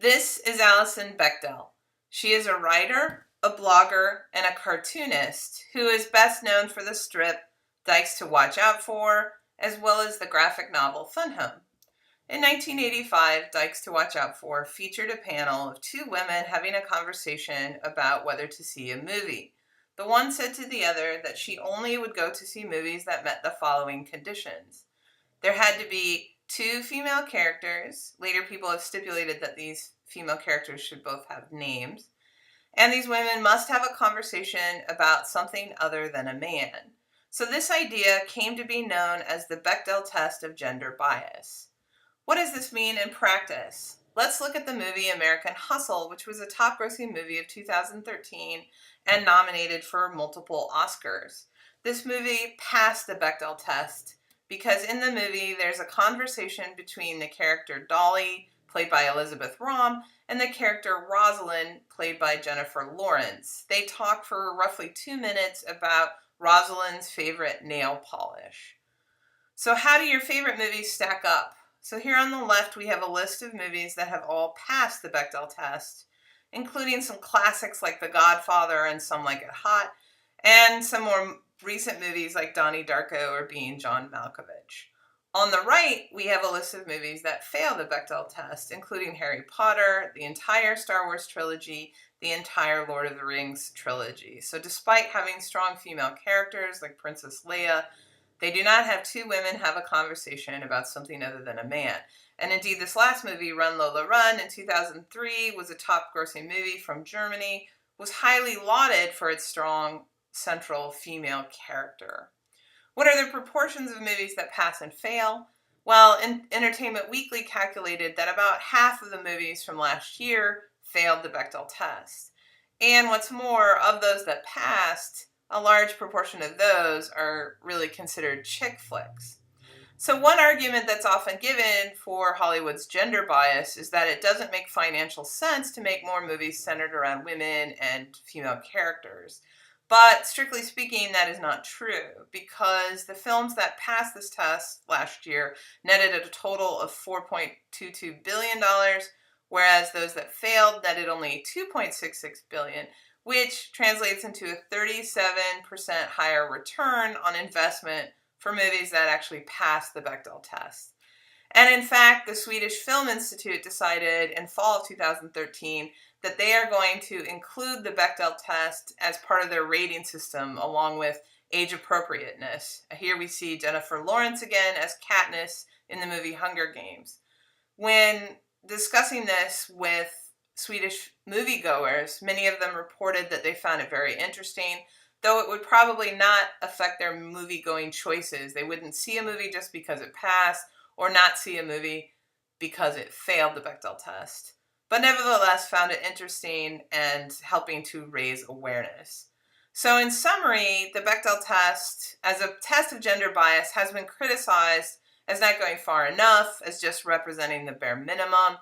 This is Alison Bechdel. She is a writer, a blogger, and a cartoonist who is best known for the strip Dykes to Watch Out For, as well as the graphic novel Fun Home. In 1985, Dykes to Watch Out For featured a panel of two women having a conversation about whether to see a movie. The one said to the other that she only would go to see movies that met the following conditions. There had to be two female characters. Later, people have stipulated that these female characters should both have names. And these women must have a conversation about something other than a man. So this idea came to be known as the Bechdel test of gender bias. What does this mean in practice? Let's look at the movie American Hustle, which was a top-grossing movie of 2013 and nominated for multiple Oscars. This movie passed the Bechdel test because in the movie there's a conversation between the character Dolly, played by Elizabeth Rahm, and the character Rosalind, played by Jennifer Lawrence. They talk for roughly 2 minutes about Rosalind's favorite nail polish. So how do your favorite movies stack up? So here on the left we have a list of movies that have all passed the Bechdel test, including some classics like The Godfather and Some Like It Hot, and some more recent movies like Donnie Darko or Being John Malkovich. On the right, we have a list of movies that fail the Bechdel test, including Harry Potter, the entire Star Wars trilogy, the entire Lord of the Rings trilogy. So despite having strong female characters like Princess Leia, they do not have two women have a conversation about something other than a man. And indeed, this last movie, Run Lola Run, in 2003, was a top-grossing movie from Germany, was highly lauded for its strong central female character. What are the proportions of movies that pass and fail? Well, Entertainment Weekly calculated that about half of the movies from last year failed the Bechdel test. And what's more, of those that passed, a large proportion of those are really considered chick flicks. So one argument that's often given for Hollywood's gender bias is that it doesn't make financial sense to make more movies centered around women and female characters. But strictly speaking, that is not true, because the films that passed this test last year netted at a total of $4.22 billion, whereas those that failed netted only $2.66 billion, which translates into a 37% higher return on investment for movies that actually passed the Bechdel test. And in fact, the Swedish Film Institute decided in fall of 2013 that they are going to include the Bechdel test as part of their rating system along with age appropriateness. Here we see Jennifer Lawrence again as Katniss in the movie Hunger Games. When discussing this with Swedish moviegoers, many of them reported that they found it very interesting, though it would probably not affect their movie-going choices. They wouldn't see a movie just because it passed, or not see a movie because it failed the Bechdel test, but nevertheless found it interesting and helping to raise awareness. So in summary, the Bechdel test, as a test of gender bias, has been criticized as not going far enough, as just representing the bare minimum.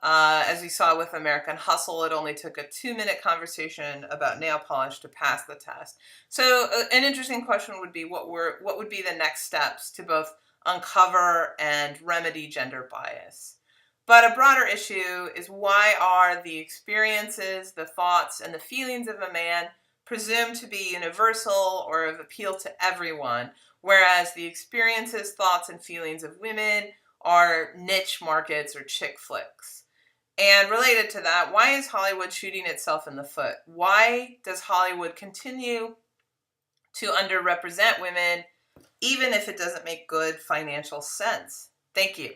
As we saw with American Hustle, it only took a 2-minute conversation about nail polish to pass the test. So an interesting question would be, what would be the next steps to both uncover and remedy gender bias? But a broader issue is, why are the experiences, the thoughts, and the feelings of a man presumed to be universal or of appeal to everyone, whereas the experiences, thoughts, and feelings of women are niche markets or chick flicks? And related to that, why is Hollywood shooting itself in the foot? Why does Hollywood continue to underrepresent women, even if it doesn't make good financial sense? Thank you.